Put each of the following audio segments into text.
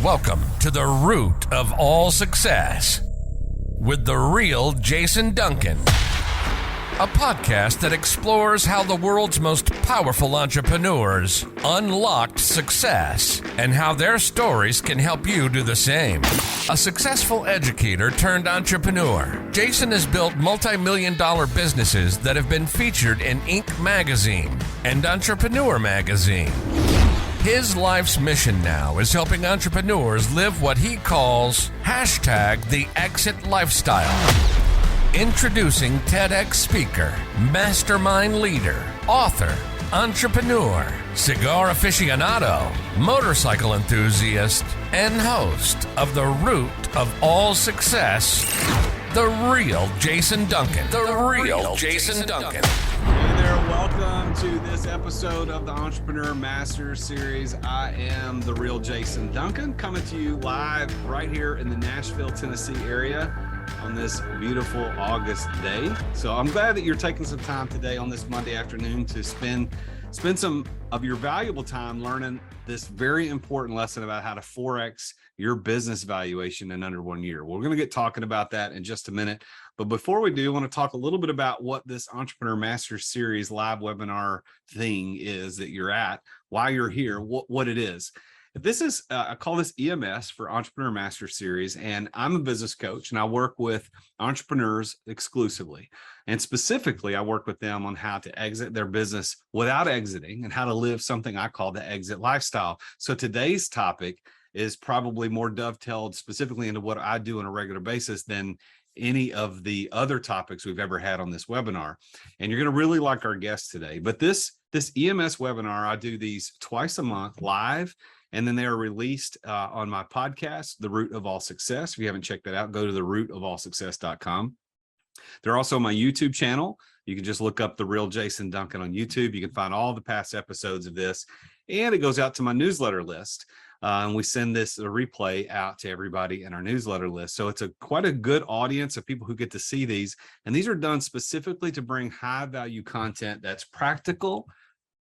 Welcome to the root of all success with the real Jason Duncan, a podcast that explores how the world's most powerful entrepreneurs unlocked success and how their stories can help you do the same. A successful educator turned entrepreneur, Jason has built multi-million-dollar businesses that have been featured in Inc. magazine and Entrepreneur magazine. His life's mission now is helping entrepreneurs live what he calls #the exit lifestyle. Introducing TEDx speaker, mastermind leader, author, entrepreneur, cigar aficionado, motorcycle enthusiast, and host of The Root of All Success, the real Jason Duncan. The real Jason Duncan. Hey there, welcome to this episode of the Entrepreneur Masters Series. I am the real Jason Duncan, coming to you live right here in the Nashville, Tennessee area on this beautiful August day. So I'm glad that you're taking some time today on this Monday afternoon to spend some of your valuable time learning this very important lesson about how to 4X your business valuation in under 1 year. We're going to get talking about that in just a minute. But before we do, I want to talk a little bit about what this Entrepreneur Masters Series live webinar thing is that you're at, why you're here, what it is. This is, I call this EMS for Entrepreneur Master Series, and I'm a business coach and I work with entrepreneurs exclusively. And specifically, I work with them on how to exit their business without exiting and how to live something I call the exit lifestyle. So today's topic is probably more dovetailed specifically into what I do on a regular basis than any of the other topics we've ever had on this webinar. And you're going to really like our guest today. But this EMS webinar, I do these twice a month live. And then they are released on my podcast, The Root of All Success. If you haven't checked that out, go to therootofallsuccess.com. They're also on my YouTube channel. You can just look up The Real Jason Duncan on YouTube. You can find all the past episodes of this. And it goes out to my newsletter list. And we send a replay out to everybody in our newsletter list. So it's quite a good audience of people who get to see these. And these are done specifically to bring high value content that's practical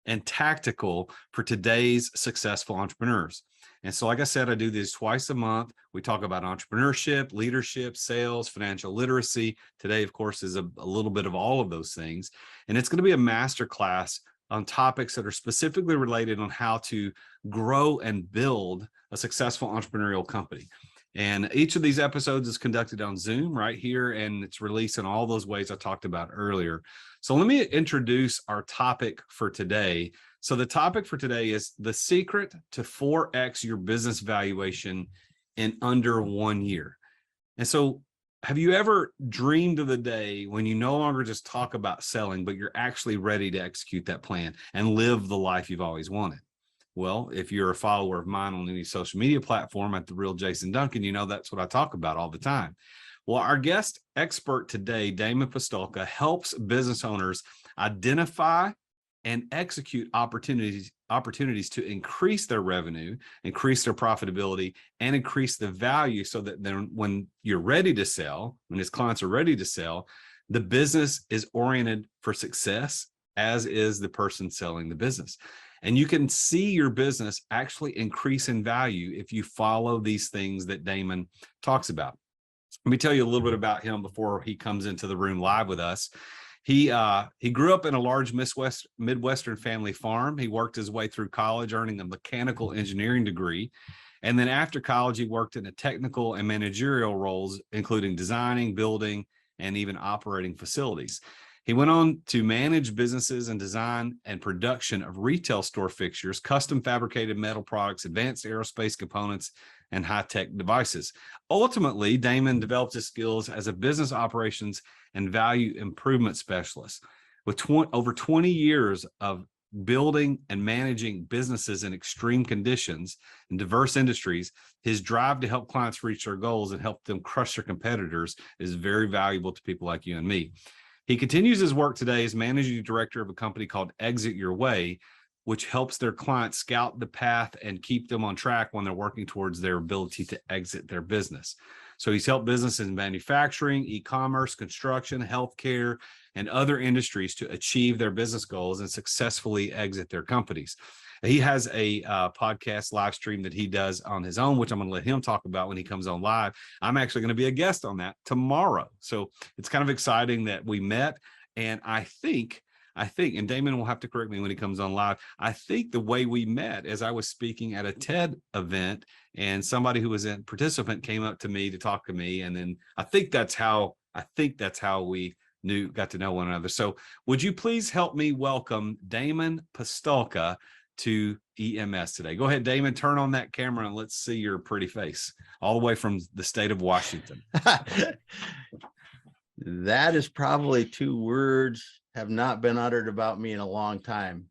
and tactical for today's successful entrepreneurs. And so, like I said, I do these twice a month. We talk about entrepreneurship, leadership, sales, financial literacy. Today, of course, is a little bit of all of those things. And it's going to be a masterclass on topics that are specifically related on how to grow and build a successful entrepreneurial company. And each of these episodes is conducted on Zoom right here, and it's released in all those ways I talked about earlier. So let me introduce our topic for today. So the topic for today is the secret to 4X your business valuation in under 1 year. And so have you ever dreamed of the day when you no longer just talk about selling, but you're actually ready to execute that plan and live the life you've always wanted? Well, if you're a follower of mine on any social media platform at The Real Jason Duncan, you know that's what I talk about all the time. Well, our guest expert today, Damon, helps business owners identify and execute opportunities to increase their revenue, increase their profitability, and increase the value so that then when you're ready to sell, when his clients are ready to sell, the business is oriented for success, as is the person selling the business. And you can see your business actually increase in value if you follow these things that Damon talks about. Let me tell you a little bit about him before he comes into the room live with us. He grew up in a large Midwestern family farm. He worked his way through college, earning a mechanical engineering degree. And then after college, he worked in technical and managerial roles, including designing, building, and even operating facilities. He went on to manage businesses and design and production of retail store fixtures, custom fabricated metal products, advanced aerospace components, and high-tech devices. Ultimately, Damon developed his skills as a business operations and value improvement specialist. With over 20 years of building and managing businesses in extreme conditions in diverse industries, his drive to help clients reach their goals and help them crush their competitors is very valuable to people like you and me. He continues his work today as managing director of a company called Exit Your Way which helps their clients scout the path and keep them on track when they're working towards their ability to exit their business. So he's helped businesses in manufacturing, e-commerce, construction, healthcare, and other industries to achieve their business goals and successfully exit their companies. He has a podcast live stream that he does on his own, which I'm going to let him talk about when he comes on live. I'm actually going to be a guest on that tomorrow. So it's kind of exciting that we met. And I think, and Damon will have to correct me when he comes on live, I think the way we met is I was speaking at a TED event and somebody who was a participant came up to me to talk to me. And then I think that's how we got to know one another. So would you please help me welcome Damon Pistulka to EMS today? Go ahead, Damon, turn on that camera and let's see your pretty face all the way from the state of Washington. That is probably 2 words have not been uttered about me in a long time.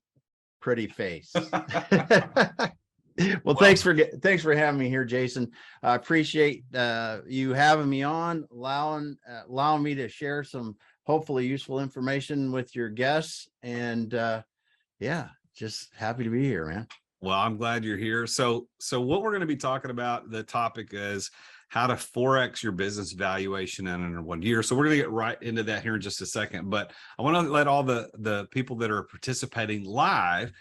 Pretty face. Well, thanks for having me here, Jason. I appreciate you having me on, allowing me to share some hopefully useful information with your guests. And yeah, just happy to be here, man. Well, I'm glad you're here. So what we're going to be talking about, the topic is how to Forex your business valuation in under 1 year. So we're going to get right into that here in just a second. But I want to let all the people that are participating live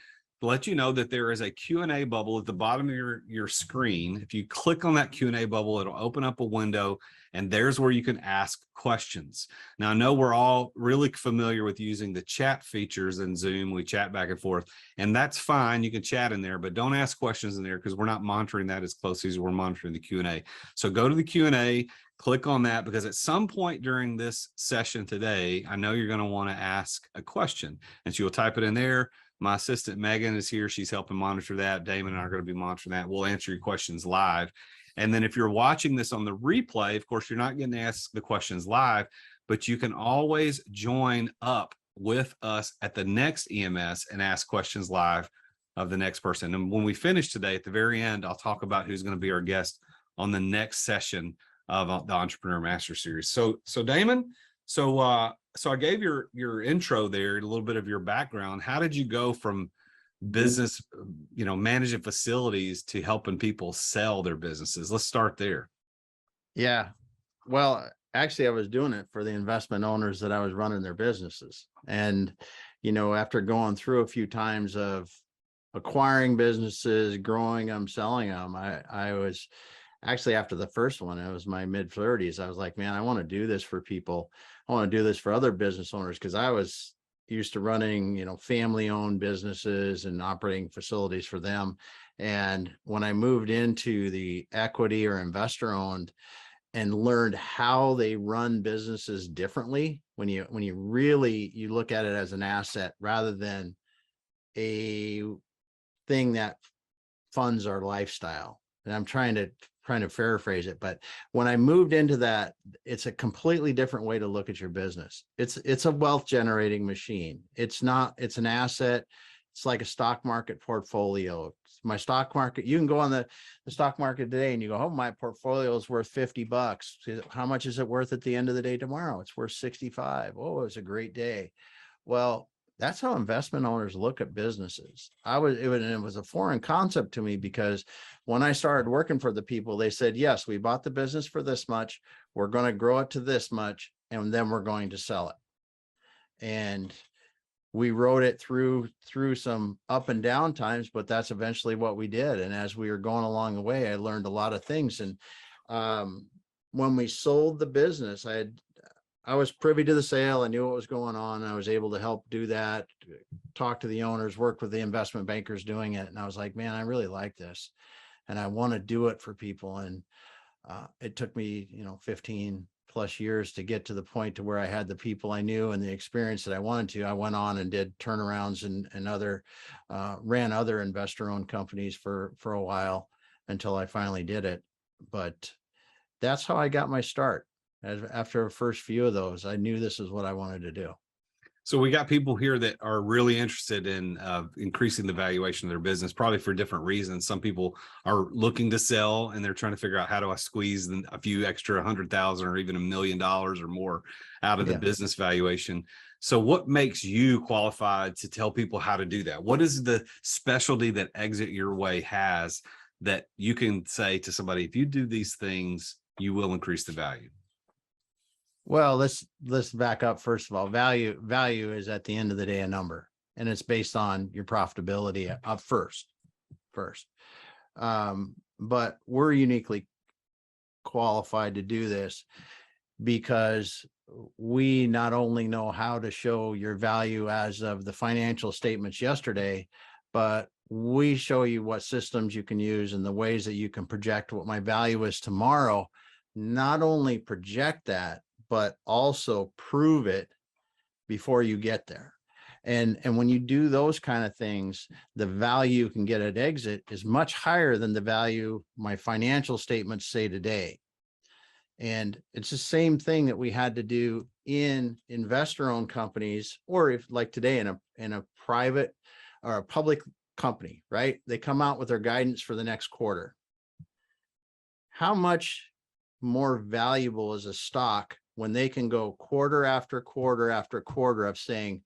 let you know that there is a Q&A bubble at the bottom of your screen. If you click on that Q&A bubble, it'll open up a window, and there's where you can ask questions. Now, I know we're all really familiar with using the chat features in Zoom. We chat back and forth, and that's fine. You can chat in there, but don't ask questions in there because we're not monitoring that as closely as we're monitoring the Q&A. So go to the Q&A, click on that, because at some point during this session today, I know you're going to want to ask a question, and so you'll type it in there. My assistant, Megan, is here. She's helping monitor that. Damon and I are going to be monitoring that. We'll answer your questions live. And then if you're watching this on the replay, of course, you're not getting to ask the questions live, but you can always join up with us at the next EMS and ask questions live of the next person. And when we finish today, at the very end, I'll talk about who's going to be our guest on the next session of the Entrepreneur Master Series. So Damon, so I gave your intro there, a little bit of your background. How did you go from business, managing facilities to helping people sell their businesses? Let's start there. Yeah. Well, actually, I was doing it for the investment owners that I was running their businesses. And, after going through a few times of acquiring businesses, growing them, selling them, I was actually, after the first one, it was my mid-30s. I was like, man, I want to do this for people. I want to do this for other business owners, because I was used to running, family-owned businesses and operating facilities for them. And when I moved into the equity or investor-owned and learned how they run businesses differently, when you really look at it as an asset rather than a thing that funds our lifestyle. And I'm trying to paraphrase it, but when I moved into that, it's a completely different way to look at your business. It's a wealth generating machine. It's an asset. It's like a stock market portfolio. My stock market, you can go on the stock market today and you go, oh, my portfolio is worth $50. How much is it worth at the end of the day tomorrow? It's worth 65. Oh, it's a great day. Well, that's how investment owners look at businesses. It was a foreign concept to me, because when I started working for the people, they said, yes, we bought the business for this much. We're going to grow it to this much, and then we're going to sell it. And we rode it through some up and down times, but that's eventually what we did. And as we were going along the way, I learned a lot of things. And when we sold the business, I was privy to the sale. I knew what was going on. I was able to help do that, talk to the owners, work with the investment bankers doing it. And I was like, man, I really like this and I want to do it for people. And it took me, 15 plus years to get to the point to where I had the people I knew and the experience that I wanted to. I went on and did turnarounds and ran other investor-owned companies for a while until I finally did it. But that's how I got my start. After the first few of those, I knew this is what I wanted to do. So we got people here that are really interested in increasing the valuation of their business, probably for different reasons. Some people are looking to sell and they're trying to figure out, how do I squeeze a few extra 100,000 or even $1 million or more out of the business valuation? So what makes you qualified to tell people how to do that? What is the specialty that Exit Your Way has that you can say to somebody, if you do these things, you will increase the value? Well, let's back up. First of all, value is at the end of the day a number, and it's based on your profitability up first. But we're uniquely qualified to do this because we not only know how to show your value as of the financial statements yesterday, but we show you what systems you can use and the ways that you can project what my value is tomorrow. Not only project that, but also prove it before you get there. And when you do those kind of things, the value you can get at exit is much higher than the value my financial statements say today. And it's the same thing that we had to do in investor-owned companies, or if like today in a private or a public company, right? They come out with their guidance for the next quarter. How much more valuable is a stock when they can go quarter after quarter after quarter of saying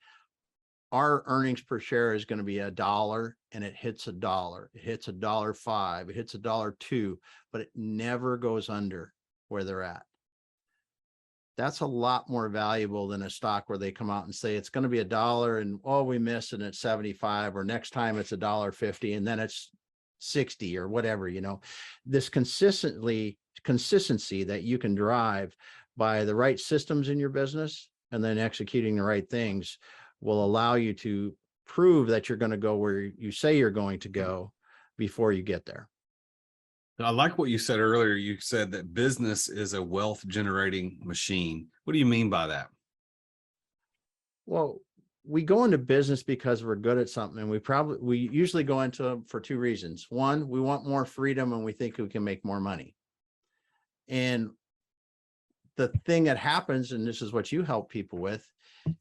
our earnings per share is going to be $1 and it hits $1, it hits $1.05, it hits $1.02, but it never goes under where they're at. That's a lot more valuable than a stock where they come out and say it's going to be $1 and we missed and it's 75, or next time it's $1.50 and then it's 60 or whatever. This consistency that you can drive by the right systems in your business and then executing the right things will allow you to prove that you're going to go where you say you're going to go before you get there. I like what you said earlier. You said that business is a wealth generating machine. What do you mean by that? Well, we go into business because we're good at something, and we usually go into them for two reasons. One, we want more freedom and we think we can make more money. And the thing that happens, and this is what you help people with,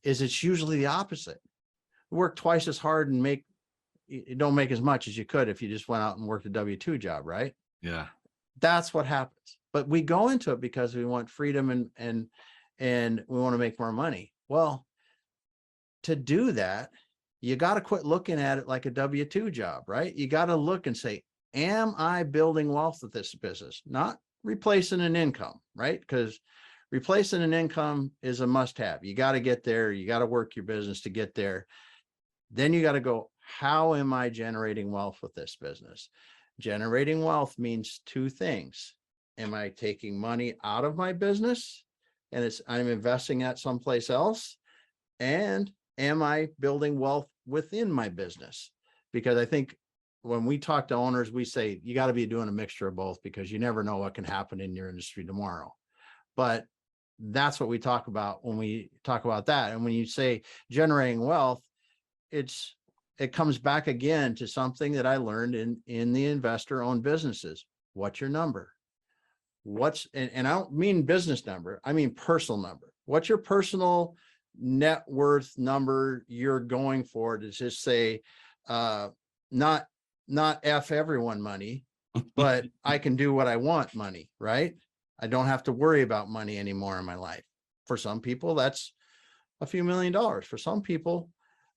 is it's usually the opposite. Work twice as hard and you don't make as much as you could if you just went out and worked a W-2 job, right? Yeah. That's what happens. But we go into it because we want freedom and we want to make more money. Well, to do that, you got to quit looking at it like a W-2 job, right? You got to look and say, am I building wealth with this business? Not replacing an income, right? Because replacing an income is a must-have. You got to get there. You got to work your business to get there. Then you got to go, how am I generating wealth with this business? Generating wealth means two things. Am I taking money out of my business and I'm investing that someplace else? And am I building wealth within my business? Because I think when we talk to owners, we say you got to be doing a mixture of both, because you never know what can happen in your industry tomorrow. But that's what we talk about when we talk about that. And when you say generating wealth, it comes back again to something that I learned in the investor-owned businesses. What's your number? And I don't mean business number, I mean personal number. What's your personal net worth number you're going for to just say, not F everyone money, but I can do what I want money, right? I don't have to worry about money anymore in my life. For some people, that's a few $1 million. For some people,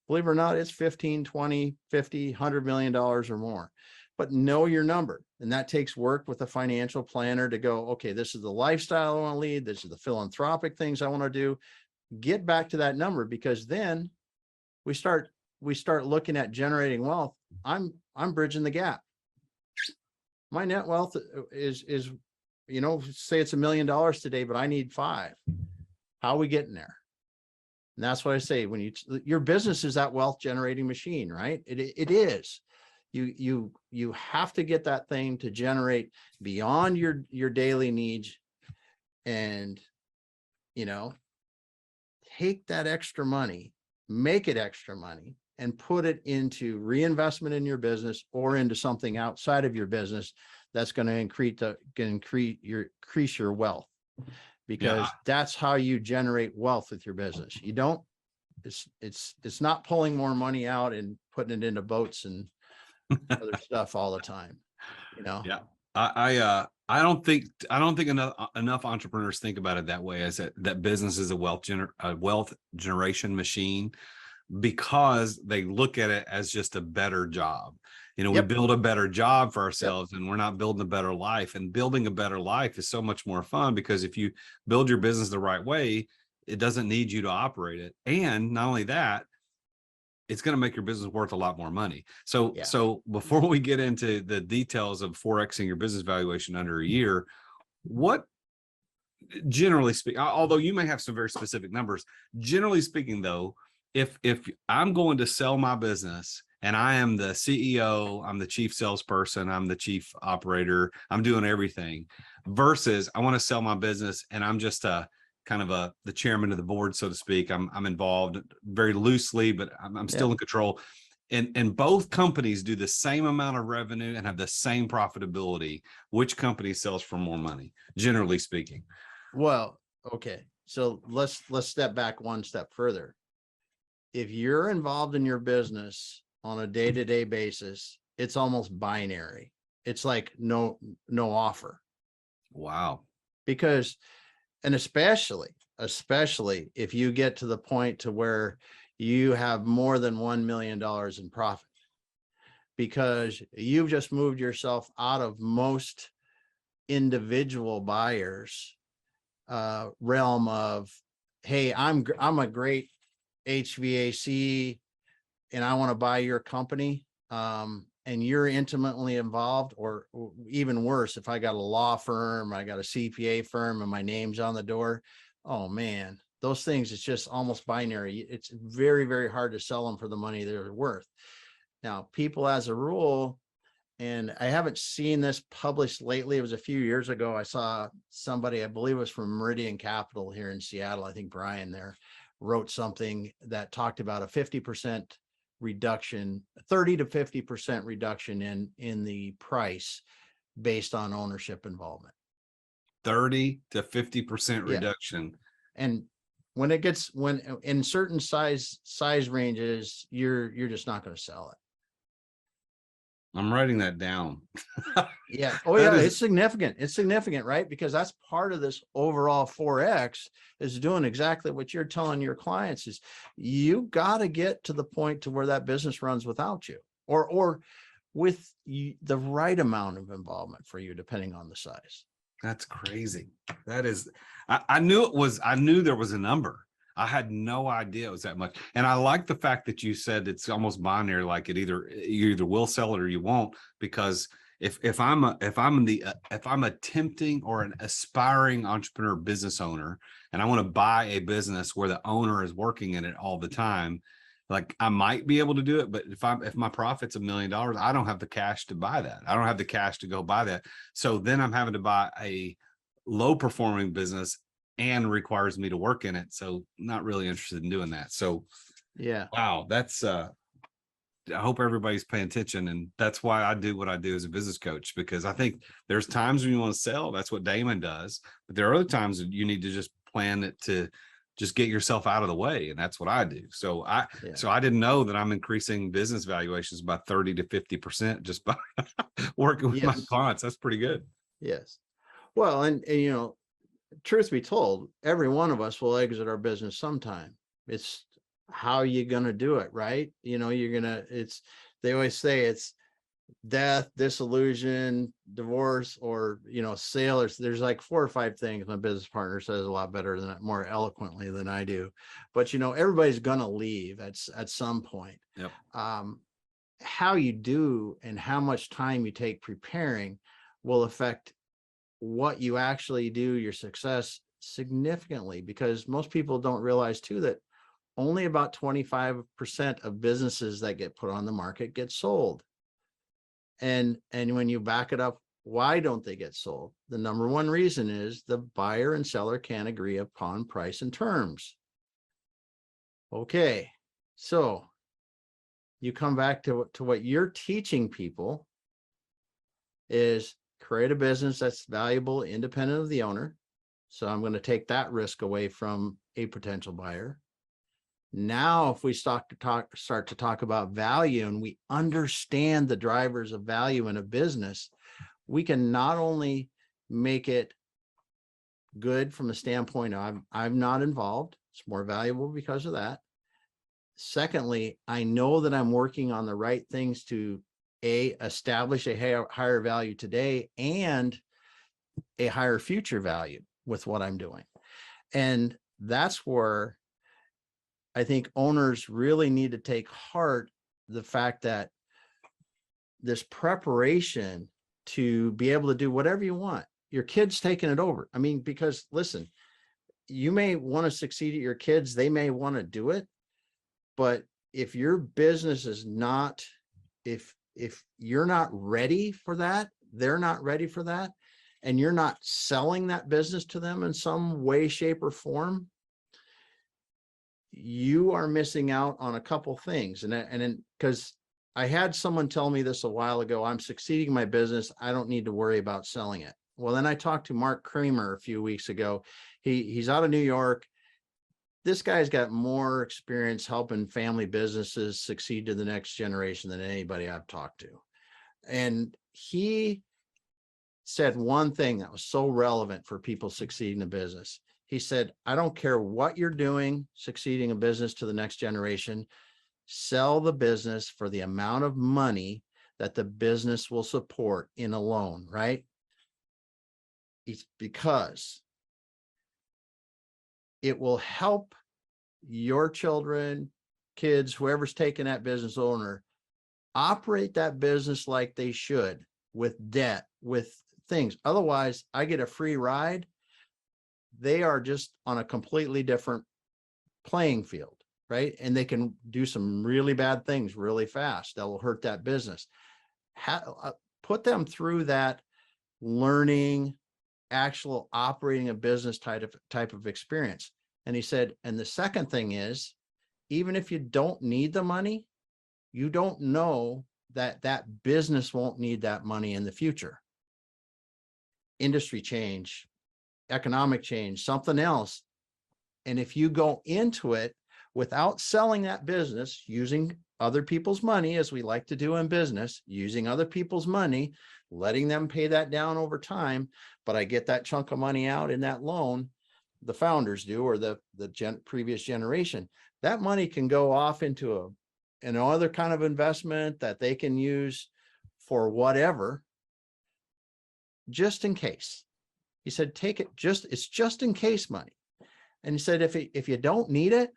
believe it or not, it's 15, 20, 50, $100 million or more. But know your number. And that takes work with a financial planner to go, okay, this is the lifestyle I want to lead. This is the philanthropic things I want to do. Get back to that number, because then we start looking at generating wealth. I'm bridging the gap. My net wealth is say it's $1 million today, but I need 5. How are we getting there? And that's what I say, when your business is that wealth generating machine, right? It is. You have to get that thing to generate beyond your daily needs, and take that extra money, make it extra money, and put it into reinvestment in your business or into something outside of your business that's going to increase your wealth. Because that's how you generate wealth with your business. You don't it's not pulling more money out and putting it into boats and other stuff all the time, you know? Yeah. I don't think enough entrepreneurs think about it that way, as that business is a wealth generation machine, because they look at it as just a better job. You know, we build a better job for ourselves, and we're not building a better life. And building a better life is so much more fun, because if you build your business the right way, it doesn't need you to operate it. And not only that, it's going to make your business worth a lot more money. So before we get into the details of forexing your business valuation under a year, what, generally speaking, although you may have some very specific numbers, generally speaking though, if I'm going to sell my business and I am the CEO, I'm the chief salesperson, I'm the chief operator, I'm doing everything, versus I want to sell my business and I'm just the chairman of the board, so to speak. I'm involved very loosely, but I'm still in control. And both companies do the same amount of revenue and have the same profitability. Which company sells for more money, generally speaking? Well, okay. So let's step back one step further. If you're involved in your business on a day-to-day basis, it's almost binary. It's like no offer. Wow. Because, and especially if you get to the point to where you have more than $1 million in profit, because you've just moved yourself out of most individual buyers realm of, hey, I'm a great HVAC and I want to buy your company, and you're intimately involved, or even worse, if I got a law firm, I got a CPA firm and my name's on the door, oh man, those things, it's just almost binary. It's very, very hard to sell them for the money they're worth. Now, people as a rule, and I haven't seen this published lately. It was a few years ago. I saw somebody, I believe it was from Meridian Capital here in Seattle. I think Brian there wrote something that talked about a 50% reduction, 30 to 50% reduction in the price based on ownership involvement. 30 to 50% reduction. And when in certain size ranges, you're just not going to sell it. I'm writing that down. Yeah. Oh yeah. It's significant. It's significant, right? Because that's part of this overall 4X is doing exactly what you're telling your clients is you got to get to the point to where that business runs without you, or with the right amount of involvement for you, depending on the size. That's crazy. That is, I knew there was a number. I had no idea it was that much. And I like the fact that you said it's almost binary, like you either will sell it or you won't, because if I'm attempting or an aspiring entrepreneur business owner, and I want to buy a business where the owner is working in it all the time, like I might be able to do it, but if my profit's $1 million, I don't have the cash to buy that. I don't have the cash to go buy that. So then I'm having to buy a low performing business and requires me to work in it. So not really interested in doing that. So yeah, wow, that's I hope everybody's paying attention. And that's why I do what I do as a business coach, because I think there's times when you want to sell. That's what Damon does. But there are other times that you need to just plan it to just get yourself out of the way. And that's what I do. So I didn't know that I'm increasing business valuations by 30 to 50% just by working with my clients. That's pretty good. Yes. Well, and you know, truth be told, every one of us will exit our business sometime. It's how you gonna do it, right? You know, they always say it's death, dissolution, divorce, or, you know, sale. There's like 4 or 5 things. My business partner says a lot better than more eloquently than I do. But, you know, everybody's gonna leave at some point. Yep. How you do and how much time you take preparing will affect what you actually do, your success significantly, because most people don't realize too that only about 25% of businesses that get put on the market get sold. And when you back it up, why don't they get sold? The number one reason is the buyer and seller can't agree upon price and terms. Okay, so you come back to what you're teaching people is create a business that's valuable, independent of the owner. So I'm going to take that risk away from a potential buyer. Now, if we start to talk about value and we understand the drivers of value in a business, we can not only make it good from the standpoint of I'm not involved. It's more valuable because of that. Secondly, I know that I'm working on the right things to establish a higher value today and a higher future value with what I'm doing. And that's where I think owners really need to take heart the fact that this preparation to be able to do whatever you want, your kid's taking it over. I mean, because listen, you may want to succeed at your kids, they may want to do it, but if your business is not, if you're not ready for that, they're not ready for that, and you're not selling that business to them in some way, shape, or form, you are missing out on a couple things. And because I had someone tell me this a while ago, I'm succeeding in my business, I don't need to worry about selling it. Well, then I talked to Mark Kramer a few weeks ago. He's out of New York. This guy's got more experience helping family businesses succeed to the next generation than anybody I've talked to. And he said one thing that was so relevant for people succeeding in business. He said, I don't care what you're doing, succeeding a business to the next generation, sell the business for the amount of money that the business will support in a loan, right? It's because it will help your children, kids, whoever's taking that business owner, operate that business like they should, with debt, with things. Otherwise, I get a free ride. They are just on a completely different playing field, right? And they can do some really bad things really fast that will hurt that business. Put them through that learning, actual operating a business type of experience. And he said, and the second thing is, even if you don't need the money, you don't know that that business won't need that money in the future. Industry change, economic change, something else. And if you go into it without selling that business, using other people's money, as we like to do in business, using other people's money, letting them pay that down over time, but I get that chunk of money out in that loan, the founders do, or the previous generation, that money can go off into another kind of investment that they can use for whatever, just in case. He said, take it, it's just in case money. And he said, if you don't need it,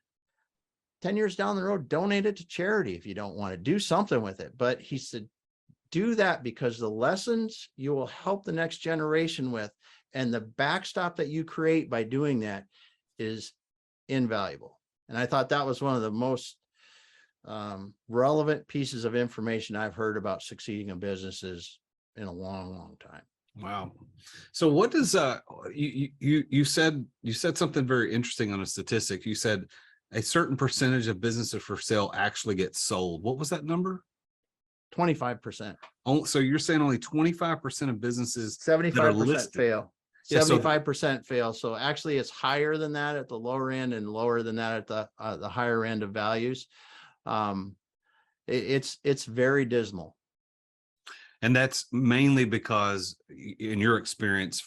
10 years down the road, donate it to charity if you don't want to do something with it. But he said, do that because the lessons you will help the next generation with and the backstop that you create by doing that is invaluable. And I thought that was one of the most relevant pieces of information I've heard about succeeding in businesses in a long, long time. Wow. So what does you said something very interesting on a statistic. You said a certain percentage of businesses for sale actually get sold. What was that number? 25%. Oh, so you're saying only 25% of businesses 75% fail. Yeah, 75% fail. So actually it's higher than that at the lower end and lower than that at the higher end of values. It's very dismal. And that's mainly because, in your experience,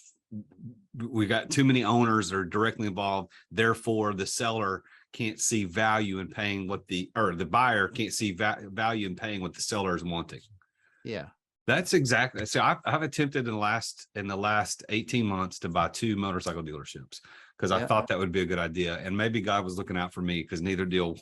we got too many owners that are directly involved. Therefore, the seller can't see value in paying what the buyer can't see value in paying what the seller is wanting. Yeah, that's exactly. So I've attempted in the last 18 months to buy 2 motorcycle dealerships because I thought that would be a good idea. And maybe God was looking out for me because neither deal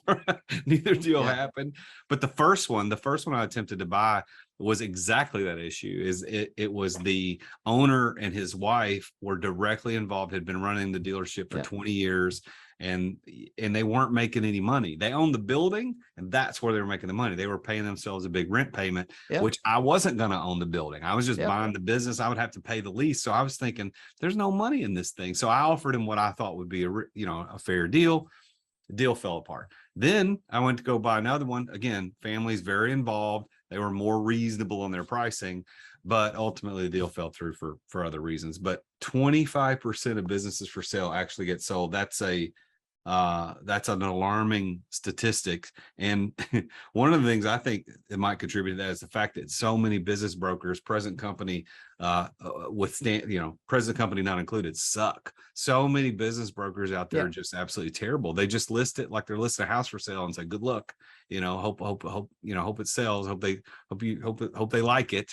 happened. But the first one I attempted to buy was exactly that issue. It was the owner and his wife were directly involved, had been running the dealership for 20 years. And they weren't making any money. They owned the building, and that's where they were making the money. They were paying themselves a big rent payment, which I wasn't going to own the building. I was just buying the business. I would have to pay the lease. So I was thinking, there's no money in this thing. So I offered him what I thought would be a fair deal. The deal fell apart. Then I went to go buy another one. Again, families very involved. They were more reasonable in their pricing, but ultimately the deal fell through for other reasons. But 25% of businesses for sale actually get sold. That's a That's an alarming statistic. And one of the things I think that might contribute to that is the fact that so many business brokers, present company, present company not included, suck. So many business brokers out there are just absolutely terrible. They just list it like they're listing a house for sale and say, good luck, hope it sells. Hope they like it.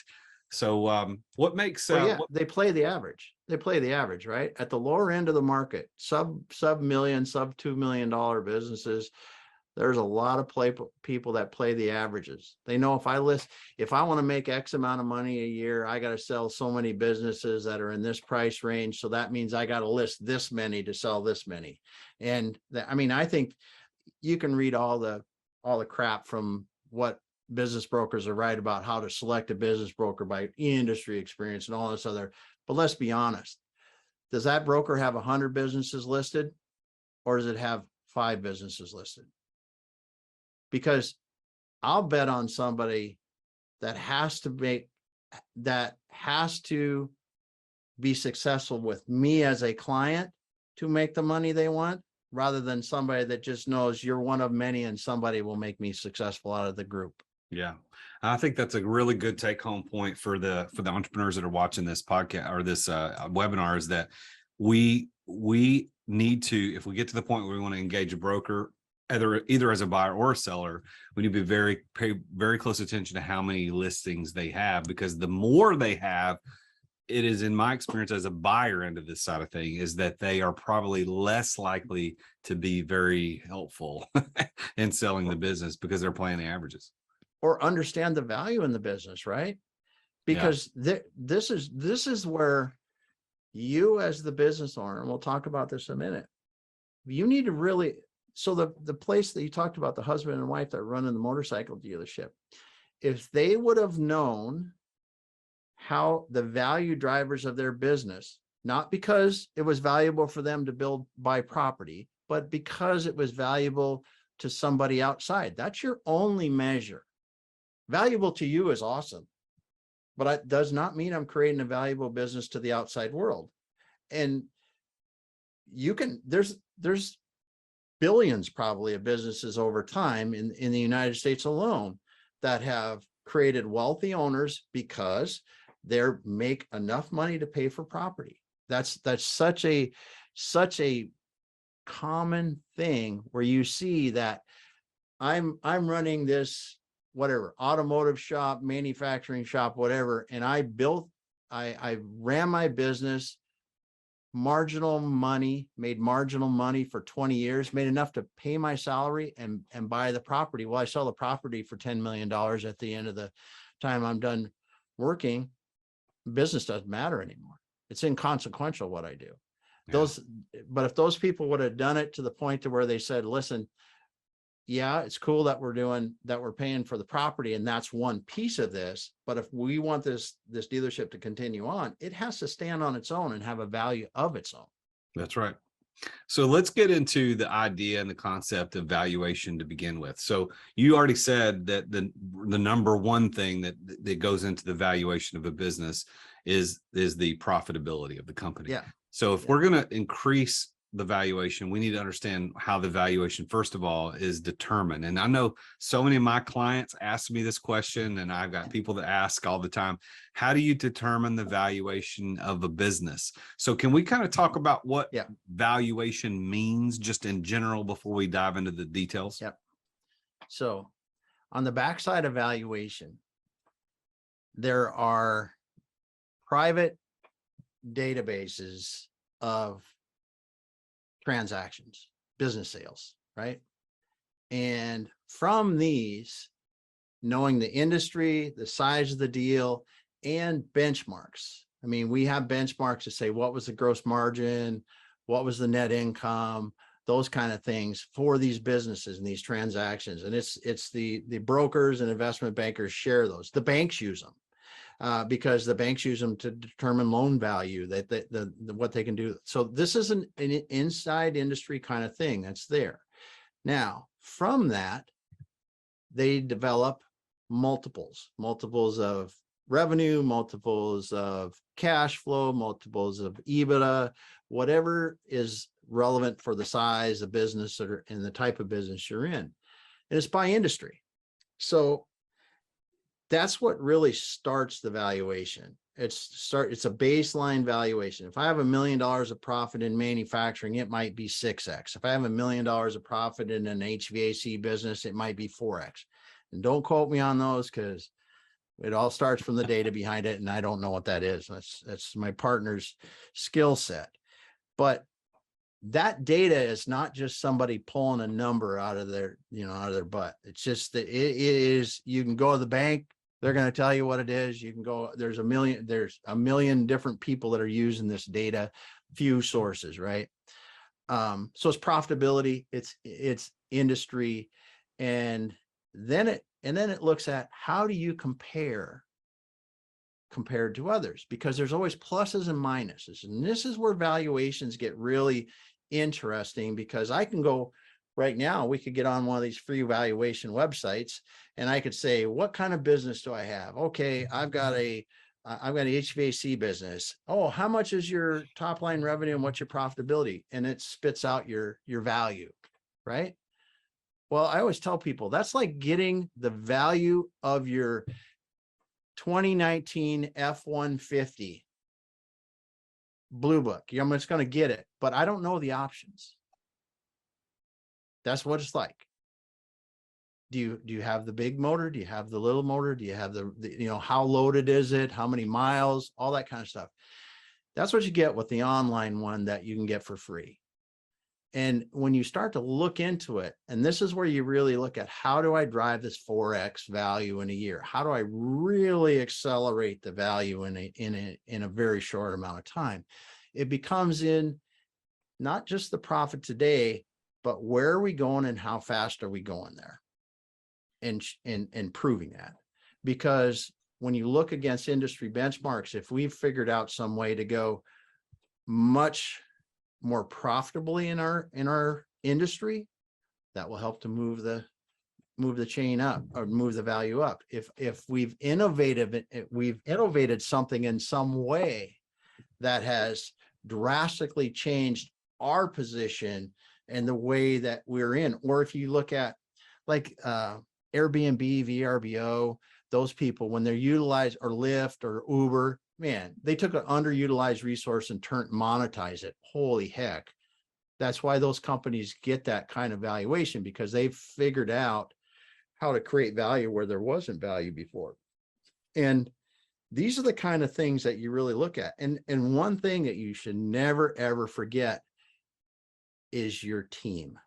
So what makes they play the average. They play the average, right? At the lower end of the market, sub million, sub $2 million businesses, there's a lot of people that play the averages. They know if I want to make X amount of money a year, I got to sell so many businesses that are in this price range. So that means I got to list this many to sell this many. And I think you can read all the crap from what business brokers are right about how to select a business broker by industry experience and all this other. But let's be honest. Does that broker have 100 businesses listed, or does it have 5 businesses listed? Because I'll bet on somebody that has to be successful with me as a client to make the money they want, rather than somebody that just knows you're one of many and somebody will make me successful out of the group. Yeah, I think that's a really good take home point for the entrepreneurs that are watching this podcast or this webinar, is that we need to, if we get to the point where we want to engage a broker, either as a buyer or a seller, we need to pay very close attention to how many listings they have, because the more they have, it is, in my experience as a buyer into this side of thing, is that they are probably less likely to be very helpful in selling the business because they're playing the averages. Or understand the value in the business, right? Because this is where you, as the business owner, and we'll talk about this in a minute, you need to really, so the place that you talked about, the husband and wife that run in the motorcycle dealership, if they would have known how the value drivers of their business, not because it was valuable for them to buy property, but because it was valuable to somebody outside, that's your only measure. Valuable to you is awesome, but it does not mean I'm creating a valuable business to the outside world. And there's billions probably of businesses over time in the United States alone that have created wealthy owners because they make enough money to pay for property. That's such a common thing where you see that I'm running this whatever automotive shop, manufacturing shop, whatever, and I ran my business, made marginal money for 20 years, made enough to pay my salary and buy the property. Well, I sell the property for $10 million at the end of the time I'm done working. Business doesn't matter anymore. It's inconsequential what I do. But if those people would have done it to the point to where they said, listen, yeah, it's cool that we're paying for the property, and that's one piece of this. But if we want this dealership to continue on, it has to stand on its own and have a value of its own. That's right. So let's get into the idea and the concept of valuation to begin with. So you already said that the number one thing that goes into the valuation of a business is the profitability of the company. Yeah. So if we're going to increase the valuation, we need to understand how the valuation, first of all, is determined. And I know so many of my clients ask me this question, and I've got people that ask all the time, how do you determine the valuation of a business? So can we kind of talk about what valuation means just in general before we dive into the details? Yep. So on the backside of valuation, there are private databases of transactions, business sales, right? And from these, knowing the industry, the size of the deal, and benchmarks. I mean, we have benchmarks to say what was the gross margin, what was the net income, those kind of things for these businesses and these transactions. And it's the brokers and investment bankers share those. The banks use them. Because the banks use them to determine loan value, what they can do. So this is an inside industry kind of thing that's there. Now, from that, they develop multiples of revenue, multiples of cash flow, multiples of EBITDA, whatever is relevant for the size of business or in the type of business you're in. And it's by industry. So that's what really starts the valuation. It's a baseline valuation. If I have $1 million of profit in manufacturing, it might be 6x. If I have $1 million of profit in an HVAC business, it might be 4x. And don't quote me on those, because it all starts from the data behind it, and I don't know what that is. That's my partner's skill set. But that data is not just somebody pulling a number out of their butt. It's just that it is, you can go to the bank, they're going to tell you what it is. You can go, there's a million different people that are using this data, few sources, right? So it's profitability, it's industry, and then it looks at how do you compared to others, because there's always pluses and minuses. And this is where valuations get really interesting, because I can go right now, we could get on one of these free valuation websites, and I could say, what kind of business do I have? Okay, I've got an HVAC business. Oh, how much is your top line revenue and what's your profitability? And it spits out your value, right? Well, I always tell people that's like getting the value of your 2019 F-150 Blue Book. I'm just going to get it, but I don't know the options. That's what it's like. Do you have the big motor? Do you have the little motor? Do you have the how loaded is it? How many miles? All that kind of stuff. That's what you get with the online one that you can get for free. And when you start to look into it, and this is where you really look at, how do I drive this 4x value in a year? How do I really accelerate the value in a very short amount of time? It becomes in not just the profit today, but where are we going and how fast are we going there? And proving that. Because when you look against industry benchmarks, if we've figured out some way to go much more profitably in our industry, that will help to move the chain up, or move the value up. If we've innovated something in some way that has drastically changed our position and the way that we're in, or if you look at like Airbnb, VRBO, those people, when they're utilized, or Lyft or Uber, man, they took an underutilized resource and monetize it. Holy heck. That's why those companies get that kind of valuation, because they've figured out how to create value where there wasn't value before. And these are the kind of things that you really look at. And one thing that you should never, ever forget is your team.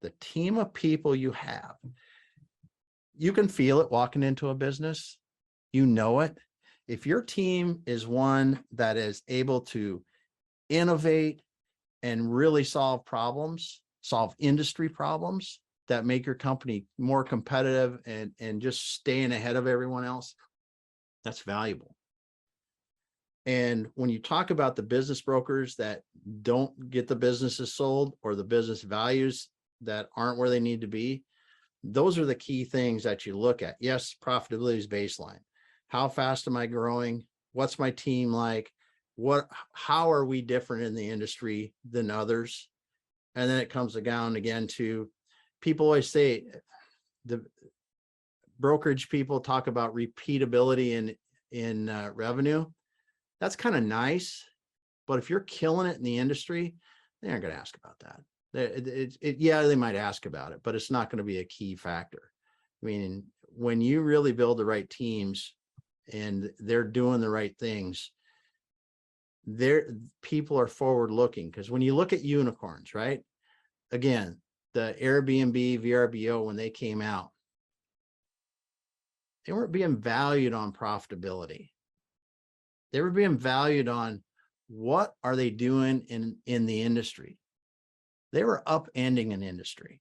The team of people you have. You can feel it walking into a business. You know it. If your team is one that is able to innovate and really solve industry problems that make your company more competitive and just staying ahead of everyone else, that's valuable. And when you talk about the business brokers that don't get the businesses sold, or the business values that aren't where they need to be, those are the key things that you look at. Yes, profitability is baseline. How fast am I growing? What's my team like? How are we different in the industry than others? And then it comes down again to, people always say, the brokerage people talk about repeatability in revenue. That's kind of nice, but if you're killing it in the industry, they aren't going to ask about that. Yeah, they might ask about it, but it's not going to be a key factor. I mean, when you really build the right teams and they're doing the right things, people are forward looking. Because when you look at unicorns, right? Again, the Airbnb, VRBO, when they came out, they weren't being valued on profitability. They were being valued on what are they doing in the industry. They were upending an industry,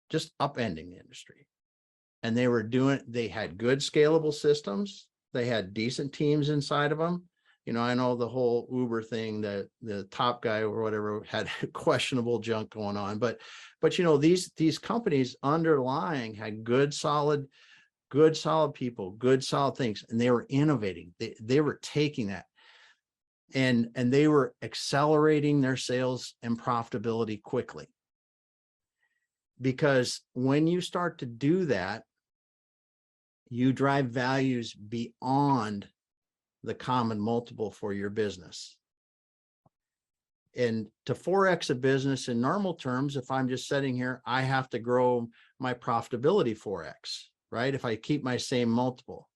just upending the industry. And they had good scalable systems. They had decent teams inside of them. I know the whole Uber thing, that the top guy or whatever had questionable junk going on, but these companies underlying had good solid people, good solid things, and they were innovating. They were taking that. and they were accelerating their sales and profitability quickly. Because when you start to do that, you drive values beyond the common multiple for your business. And to 4x a business in normal terms, if I'm just sitting here, I have to grow my profitability 4x, right? If I keep my same multiple.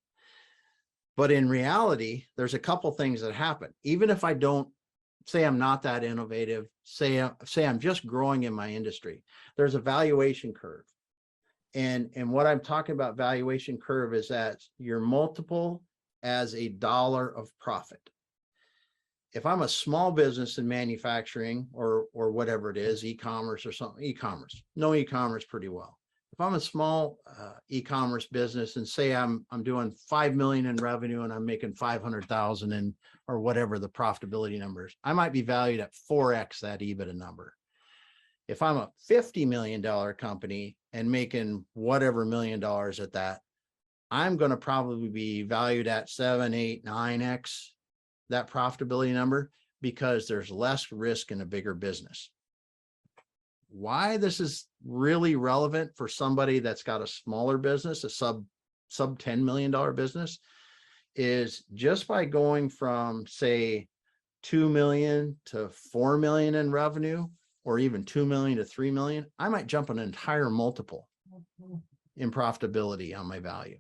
But in reality, there's a couple things that happen. Even if I don't, say I'm not that innovative, say I'm just growing in my industry, there's a valuation curve. And what I'm talking about valuation curve is that your multiple as a dollar of profit. If I'm a small business in manufacturing or whatever it is, e-commerce or something, know e-commerce pretty well. If I'm a small e-commerce business and say I'm doing 5 million in revenue and I'm making 500,000 in, or whatever the profitability numbers, I might be valued at 4x that EBITDA number. If I'm a $50 million company and making whatever $1 million at that, I'm going to probably be valued at 7, 8, 9x that profitability number, because there's less risk in a bigger business. Why this is really relevant for somebody that's got a smaller business, a sub $10 million business, is just by going from, say, 2 million to 4 million in revenue, or even 2 million to 3 million, I might jump an entire multiple in profitability on my value.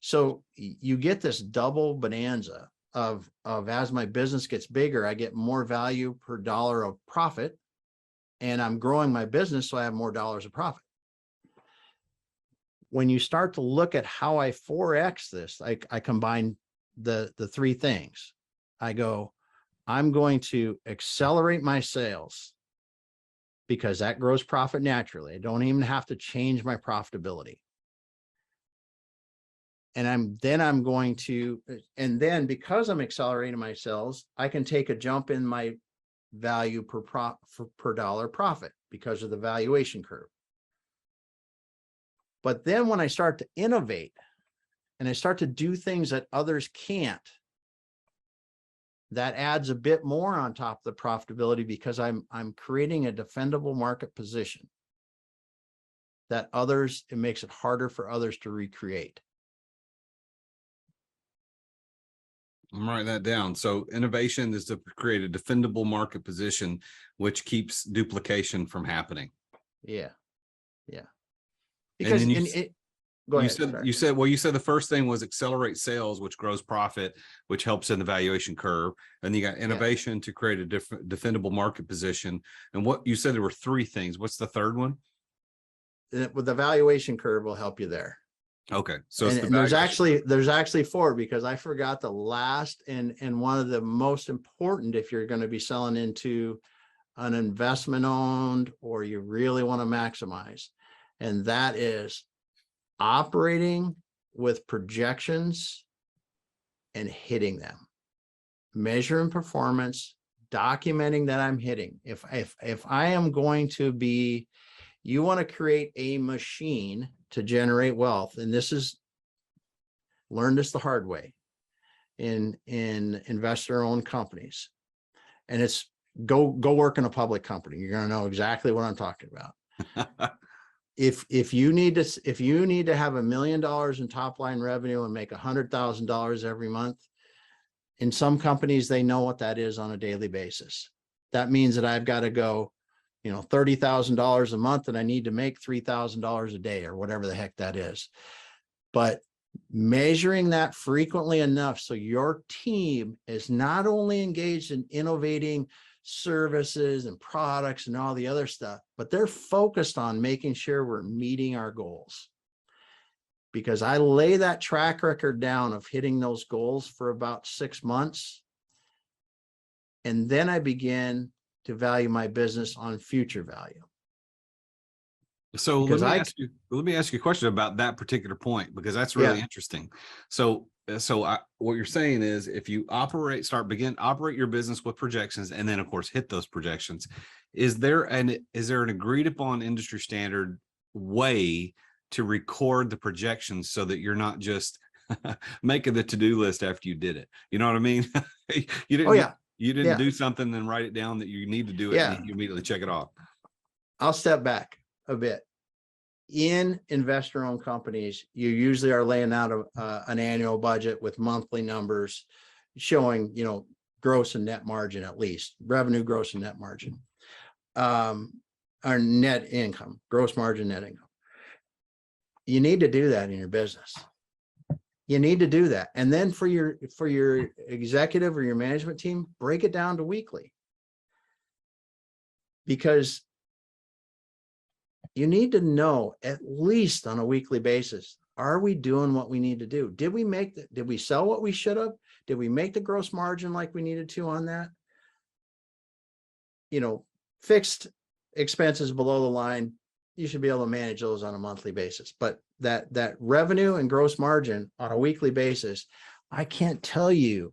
So you get this double bonanza of as my business gets bigger, I get more value per dollar of profit, and I'm growing my business, so I have more dollars of profit. When you start to look at how I 4x this, I combine the three things. I go, I'm going to accelerate my sales because that grows profit naturally. I don't even have to change my profitability. And then because I'm accelerating my sales, I can take a jump in my value per dollar profit because of the valuation curve. But then when I start to innovate and I start to do things that others can't, that adds a bit more on top of the profitability, because I'm creating a defendable market position that it makes it harder for others to recreate. I'm writing that down. So innovation is to create a defendable market position, which keeps duplication from happening. Yeah. Because you said the first thing was accelerate sales, which grows profit, which helps in the valuation curve. And you got innovation to create a defendable market position. And what you said, there were three things. What's the third one? With the valuation curve will help you there. Okay. So and there's actually four, because I forgot the last and one of the most important if you're going to be selling into an investment owned or you really want to maximize. And that is operating with projections and hitting them, measuring performance, documenting that I'm hitting. If I am going to be, you want to create a machine to generate wealth. And learned this the hard way in investor owned companies. And it's go work in a public company. You're going to know exactly what I'm talking about. If you need to have $1 million in top line revenue and make $100,000 every month, in some companies, they know what that is on a daily basis. That means that I've got to go, $30,000 a month, and I need to make $3,000 a day or whatever the heck that is. But measuring that frequently enough so your team is not only engaged in innovating services and products and all the other stuff, but they're focused on making sure we're meeting our goals. Because I lay that track record down of hitting those goals for about 6 months, and then I begin to value my business on future value. So let me ask you a question about that particular point, because that's really interesting. So what you're saying is, if you operate your business with projections, and then of course hit those projections, is there an agreed upon industry standard way to record the projections so that you're not just making the to-do list after you did it? You know what I mean? You You didn't do something, then write it down that you need to do it, and you immediately check it off. I'll step back a bit. In investor-owned companies, you usually are laying out an annual budget with monthly numbers showing, you know, gross and net margin, at least revenue, gross and net margin, or net income, gross margin, net income. You need to do that in your business. You need to do that. And then for your executive or your management team, break it down to weekly. Because you need to know at least on a weekly basis, are we doing what we need to do? Did we sell what we should have? Did we make the gross margin like we needed to on that? You know, fixed expenses below the line, you should be able to manage those on a monthly basis. But that revenue and gross margin on a weekly basis, I can't tell you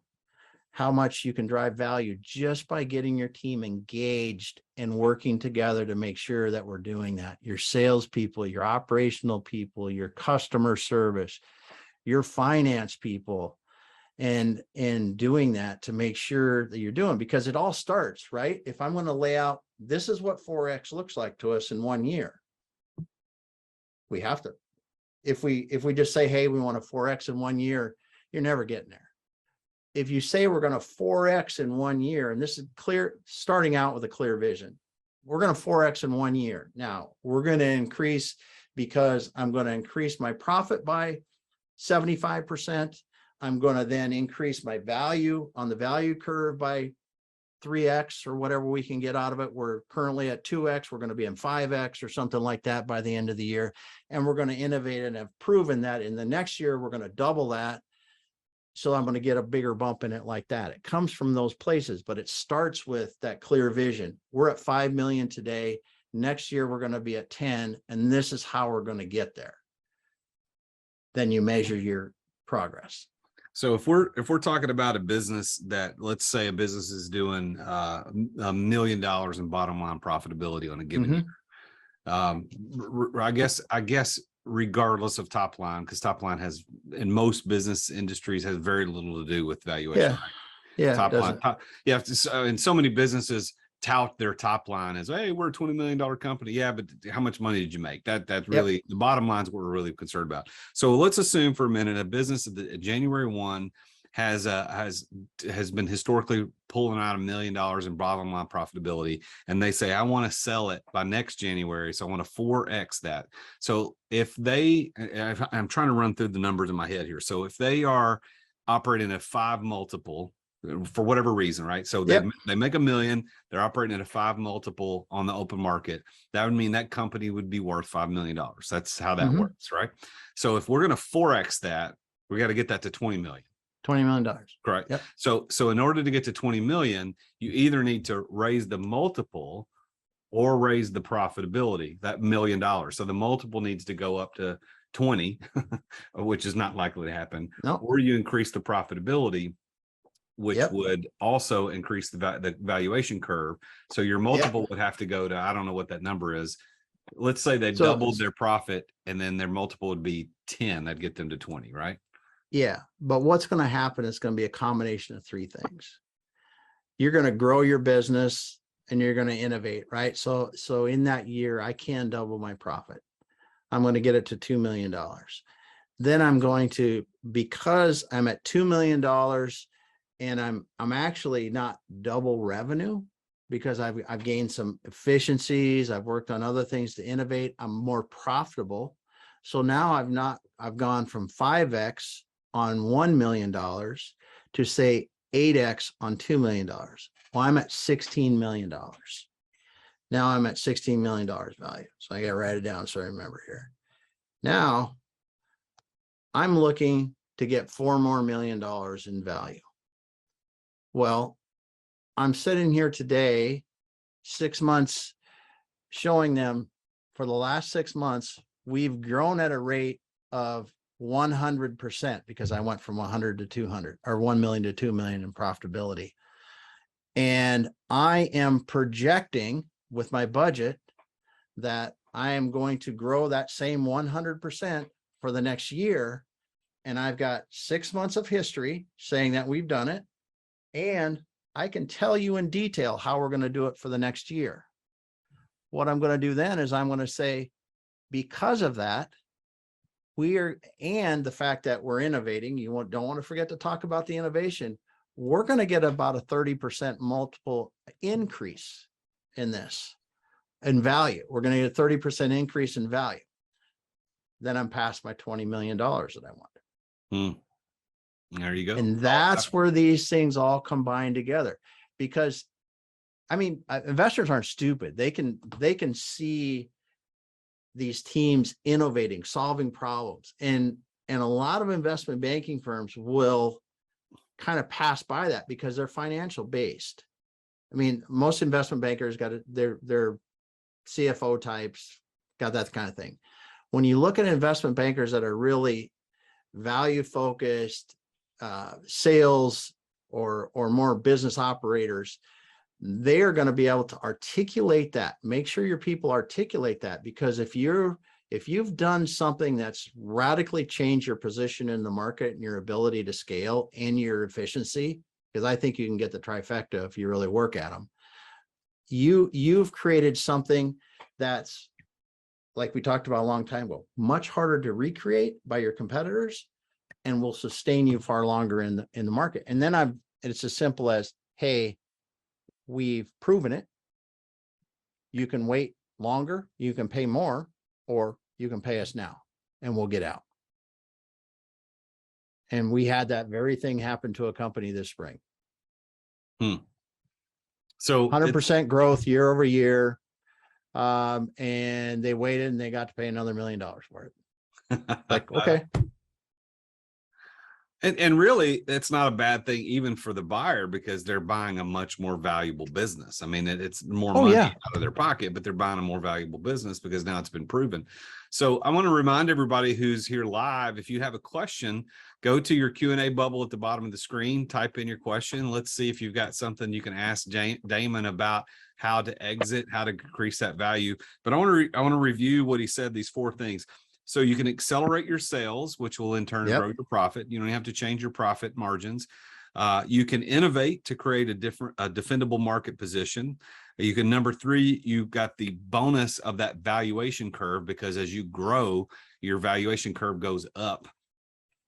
how much you can drive value just by getting your team engaged and working together to make sure that we're doing that. Your salespeople, your operational people, your customer service, your finance people, and doing that to make sure that you're doing, because it all starts, right? If I'm going to lay out, this is what 4X looks like to us in 1 year. We have to, if we just say, hey, we want a 4X in 1 year, you're never getting there. If you say we're going to 4X in 1 year, and this is clear, starting out with a clear vision, we're going to 4X in 1 year. Now we're going to increase, because I'm going to increase my profit by 75%. I'm going to then increase my value on the value curve by 3X or whatever we can get out of it. We're currently at 2X. We're going to be in 5X or something like that by the end of the year. And we're going to innovate and have proven that in the next year, we're going to double that. So I'm going to get a bigger bump in it like that. It comes from those places, but it starts with that clear vision. We're at 5 million today. Next year, we're going to be at 10, and this is how we're going to get there. Then you measure your progress. So if we're talking about a business that, let's say a business is doing $1 million in bottom line profitability on a given year, I guess regardless of top line, because top line has, in most business industries, has very little to do with valuation. Top line. And so many businesses tout their top line as, hey, we're a $20 million company. Yeah, but how much money did you make? That's really the bottom line is what we're really concerned about. So let's assume for a minute a business that January 1 has been historically pulling out $1 million in bottom line profitability, and they say, I want to sell it by next January, so I want to 4X that. So I'm trying to run through the numbers in my head here. So if they are operating at 5 multiple for whatever reason, right? So they make $1 million, they're operating at a 5 multiple on the open market. That would mean that company would be worth $5 million. That's how that works, right? So if we're going to 4X that, we got to get that to 20 million. $20 million. Correct. Yep. So in order to get to 20 million, you either need to raise the multiple or raise the profitability, that $1 million. So the multiple needs to go up to 20, which is not likely to happen. Nope. Or you increase the profitability, which would also increase the valuation curve. So your multiple would have to go to, I don't know what that number is. Let's say they doubled their profit, and then their multiple would be 10. That'd get them to 20, right? Yeah. But what's going to happen is going to be a combination of 3 things. You're going to grow your business and you're going to innovate, right? So in that year, I can double my profit. I'm going to get it to $2 million. Then I'm going to, because I'm at $2 million, and I'm actually not double revenue, because I've gained some efficiencies. I've worked on other things to innovate. I'm more profitable. So now I've gone from 5X on $1 million to say 8X on $2 million. Well, I'm at $16 million. Now I'm at $16 million value. So I got to write it down so I remember here. Now I'm looking to get $4 more million in value. Well, I'm sitting here today, 6 months, showing them for the last 6 months, we've grown at a rate of 100%, because I went from 100 to 200, or 1 million to 2 million in profitability. And I am projecting with my budget that I am going to grow that same 100% for the next year. And I've got 6 months of history saying that we've done it. And I can tell you in detail how we're going to do it for the next year. What I'm going to do then is I'm going to say, because of that, and the fact that we're innovating, don't want to forget to talk about the innovation. We're going to get about a 30% multiple increase in this, in value. We're going to get a 30% increase in value. Then I'm past my $20 million that I want. There you go. And that's where these things all combine together, because I mean, investors aren't stupid. They can see these teams innovating, solving problems, and a lot of investment banking firms will kind of pass by that because they're financial based. I mean, most investment bankers got their CFO types, got that kind of thing. When you look at investment bankers that are really value focused, sales or more business operators, they are going to be able to articulate that. Make sure your people articulate that, because if you've done something that's radically changed your position in the market and your ability to scale and your efficiency, because I think you can get the trifecta if you really work at them. You've created something that's, like we talked about a long time ago, much harder to recreate by your competitors and will sustain you far longer in the market. And then it's as simple as, hey, we've proven it. You can wait longer, you can pay more, or you can pay us now and we'll get out. And we had that very thing happen to a company this spring. So 100% growth year over year. And they waited and they got to pay another $1 million for it. Like, okay. And really, it's not a bad thing even for the buyer, because they're buying a much more valuable business. I mean, it's more money out of their pocket, but they're buying a more valuable business because now it's been proven. So I want to remind everybody who's here live, if you have a question, go to your Q&A bubble at the bottom of the screen, type in your question. Let's see if you've got something you can ask Damon about how to exit, how to increase that value. But I want to review what he said, these 4 things. So you can accelerate your sales, which will in turn grow your profit. You don't have to change your profit margins. You can innovate to create a defendable market position. You can, number 3, you've got the bonus of that valuation curve, because as you grow, your valuation curve goes up.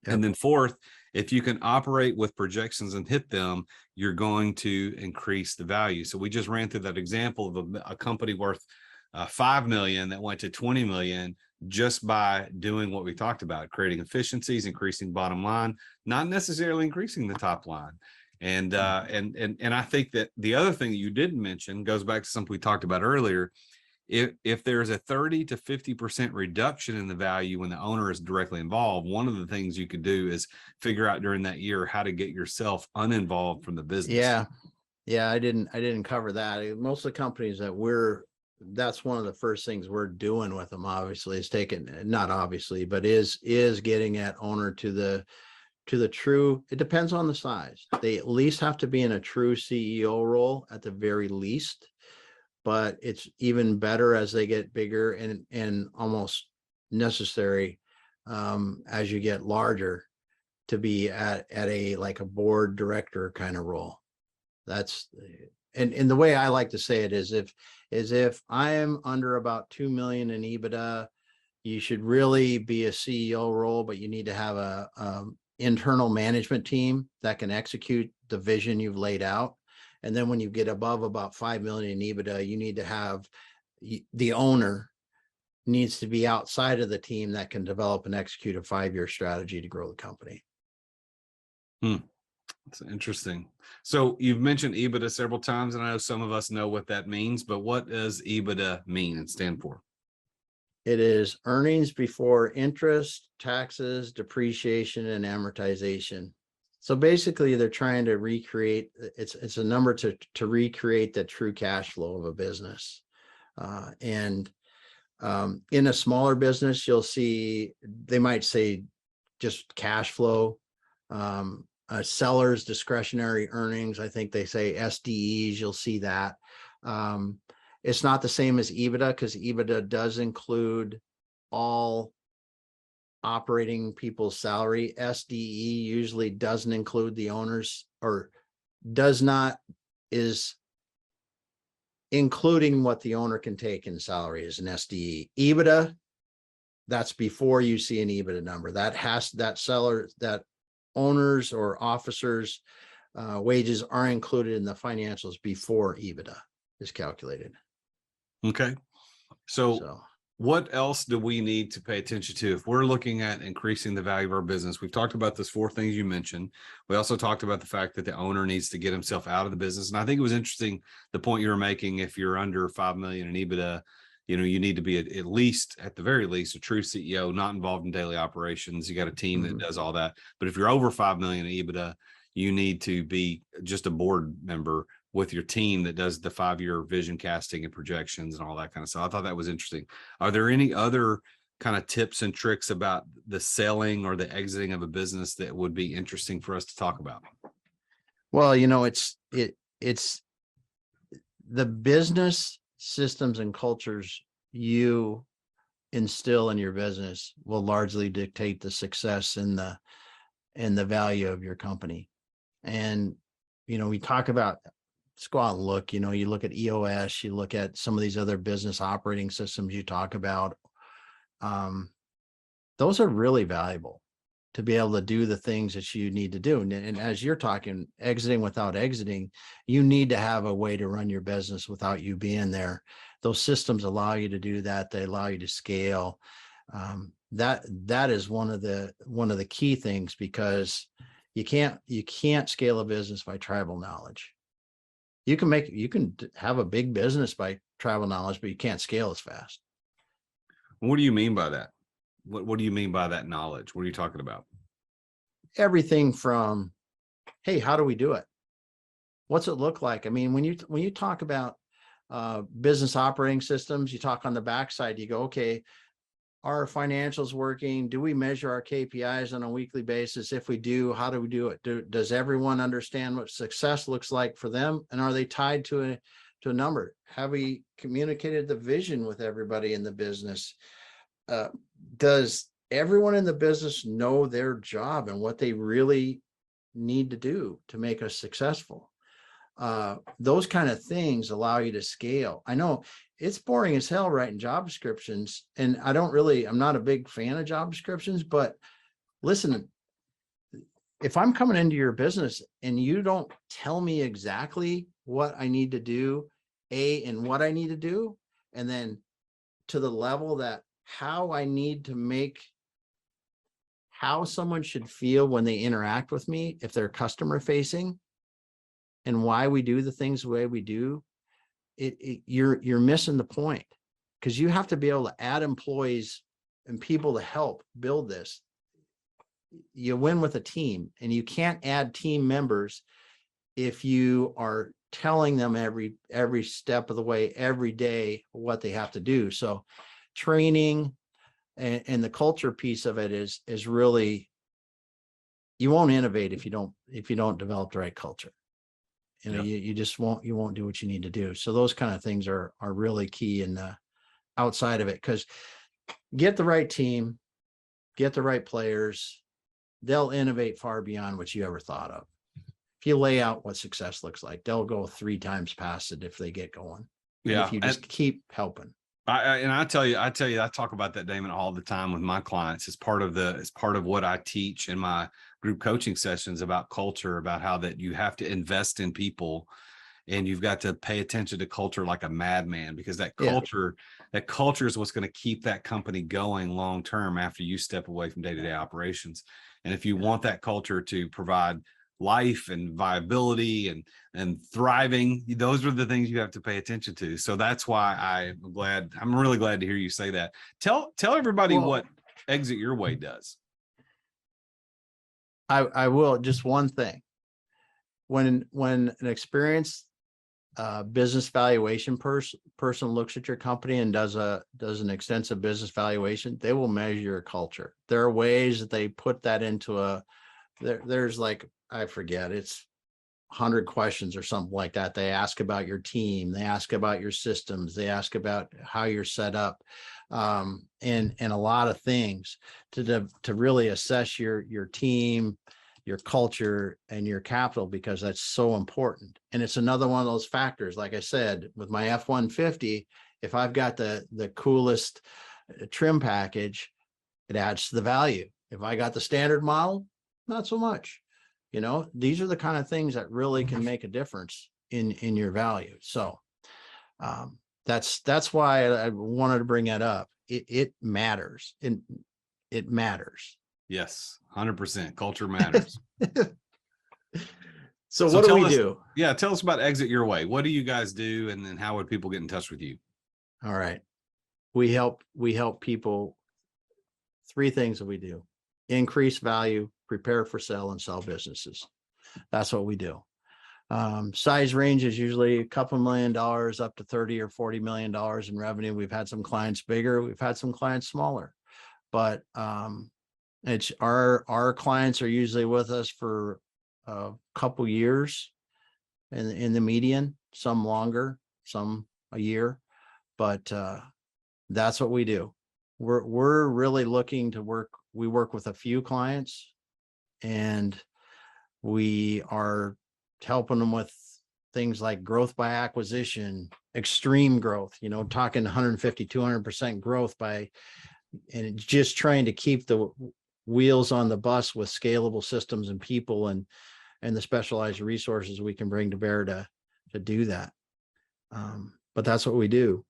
And then 4th, if you can operate with projections and hit them, you're going to increase the value. So we just ran through that example of a company worth 5 million that went to 20 million just by doing what we talked about, creating efficiencies, increasing bottom line, not necessarily increasing the top line. And I think that the other thing that you didn't mention goes back to something we talked about earlier. If there's a 30 to 50% reduction in the value when the owner is directly involved, one of the things you could do is figure out during that year how to get yourself uninvolved from the business. Yeah, I didn't cover that. Most of the companies that that's one of the first things we're doing with them, obviously, is is getting that owner to the true, it depends on the size. They at least have to be in a true CEO role at the very least, but it's even better as they get bigger and almost necessary as you get larger to be at a like a board director kind of role. That's and the way I like to say it is if I am under about 2 million in EBITDA, you should really be a CEO role, but you need to have a internal management team that can execute the vision you've laid out. And then when you get above about 5 million in EBITDA, you need to have the owner needs to be outside of the team that can develop and execute a 5-year strategy to grow the company. That's interesting. So you've mentioned EBITDA several times, and I know some of us know what that means, but what does EBITDA mean and stand for? It is earnings before interest, taxes, depreciation, and amortization. So basically, they're trying to recreate, it's a number to recreate the true cash flow of a business. In a smaller business, you'll see, they might say just cash flow. Sellers discretionary earnings, I think they say SDEs, you'll see that. It's not the same as EBITDA, because EBITDA does include all operating people's salary. SDE usually doesn't include the owners, or does not is including what the owner can take in salary as an SDE. EBITDA, that's before you see an EBITDA number. That owners or officers wages are included in the financials before EBITDA is calculated. Okay. So what else do we need to pay attention to if we're looking at increasing the value of our business? We've talked about those 4 things you mentioned. We also talked about the fact that the owner needs to get himself out of the business. And I think it was interesting, the point you were making, if you're under 5 million in EBITDA, you need to be at the very least, a true CEO, not involved in daily operations. You got a team that does all that. But if you're over 5 million in EBITDA, you need to be just a board member with your team that does the 5-year vision casting and projections and all that kind of stuff. I thought that was interesting. Are there any other kind of tips and tricks about the selling or the exiting of a business that would be interesting for us to talk about? Well, it's the business systems and cultures you instill in your business will largely dictate the success and the value of your company. And, we talk about, let's go out and look, you look at EOS, you look at some of these other business operating systems you talk about. Those are really valuable to be able to do the things that you need to do. And as you're talking, exiting without exiting, you need to have a way to run your business without you being there. Those systems allow you to do that. They allow you to scale. That is one of the key things, because you can't scale a business by tribal knowledge. You can have a big business by tribal knowledge, but you can't scale as fast. What do you mean by that? What do you mean by that knowledge? What are you talking about? Everything from, hey, how do we do it? What's it look like? I mean, when you talk about business operating systems, you talk on the backside, you go, okay, are our financials working? Do we measure our KPIs on a weekly basis? If we do, how do we do it? Does everyone understand what success looks like for them? And are they tied to a number? Have we communicated the vision with everybody in the business? Does everyone in the business know their job and what they really need to do to make us successful? Those kind of things allow you to scale. I know it's boring as hell writing job descriptions, and I'm not a big fan of job descriptions, but listen, if I'm coming into your business and you don't tell me exactly what I need to do, and what I need to do, and then to the level that how I need to make how someone should feel when they interact with me, if they're customer facing, and why we do the things the way we do, you're missing the point, because you have to be able to add employees and people to help build this. You win with a team, and you can't add team members if you are telling them every step of the way, every day, what they have to do. So training and the culture piece of it is really, you won't innovate if you don't develop the right culture. You just won't do what you need to do. So those kind of things are really key in the outside of it, because get the right team, get the right players, they'll innovate far beyond what you ever thought of. If you lay out what success looks like, they'll go 3 times past it if they get going. Yeah. And if you just keep helping. I tell you, I talk about that, Damon, all the time with my clients. It's part of what I teach in my group coaching sessions about culture, about how that you have to invest in people, and you've got to pay attention to culture like a madman, because that culture is what's going to keep that company going long term after you step away from day-to-day operations. And if you want that culture to provide life and viability and thriving, those are the things you have to pay attention to. So that's why I'm really glad to hear you say that. Tell everybody what Exit Your Way does. I will. Just one thing. When an experienced business valuation person looks at your company and does an extensive business valuation, they will measure your culture. There are ways that they put that into there's like, I forget, it's 100 questions or something like that. They ask about your team, they ask about your systems, they ask about how you're set up, and a lot of things to really assess your team your culture, and your capital, because that's so important. And it's another one of those factors. Like I said, with my F-150, if I've got the coolest trim package, it adds to the value. If I got the standard model, not so much. These are the kind of things that really can make a difference in your value. So that's why I wanted to bring that up. It matters. It matters. Yes, 100%. Culture matters. So what do we do? Yeah, tell us about Exit Your Way. What do you guys do, and then how would people get in touch with you? All right. We help people. 3 things that we do: increase value, prepare for sale, and sell businesses. That's what we do. Size range is usually a couple $1 million up to 30 or $40 million in revenue. We've had some clients bigger, we've had some clients smaller, but it's our clients are usually with us for a couple years in the median, some longer, some a year, but that's what we do. We're really looking to work. We work with a few clients, and we are helping them with things like growth by acquisition, extreme growth, talking 150, 200% growth and just trying to keep the wheels on the bus with scalable systems and people and the specialized resources we can bring to bear to do that. But that's what we do,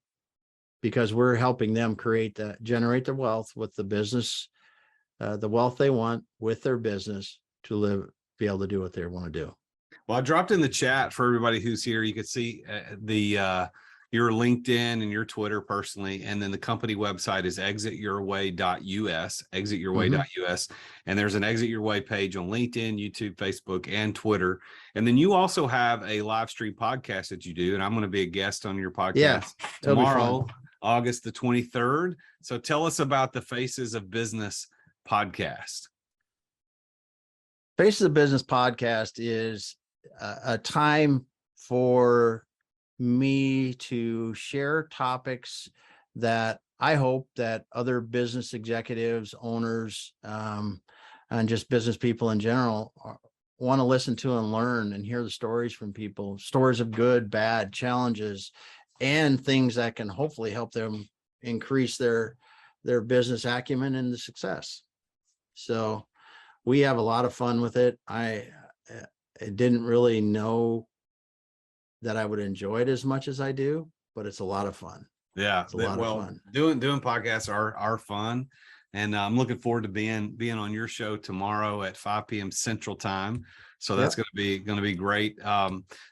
because we're helping them generate their wealth with the business, the wealth they want with their business to be able to do what they want to do. Well, I dropped in the chat for everybody who's here. You could see your LinkedIn and your Twitter personally, and then the company website is exityourway.us, exityourway.us, and there's an Exit Your Way page on LinkedIn, YouTube, Facebook, and Twitter. And then you also have a live stream podcast that you do, and I'm going to be a guest on your podcast tomorrow, August the 23rd. So tell us about the Faces of Business podcast. Faces of Business podcast is a time for me to share topics that I hope that other business executives, owners, and just business people in general want to listen to and learn and hear the stories from people, stories of good, bad, challenges, and things that can hopefully help them increase their business acumen and the success. So we have a lot of fun with it. I didn't really know that I would enjoy it as much as I do, but it's a lot of fun. Yeah, it's a lot of fun. Doing podcasts are fun, and I'm looking forward to being on your show tomorrow at 5 p.m. Central Time. So that's going to be great.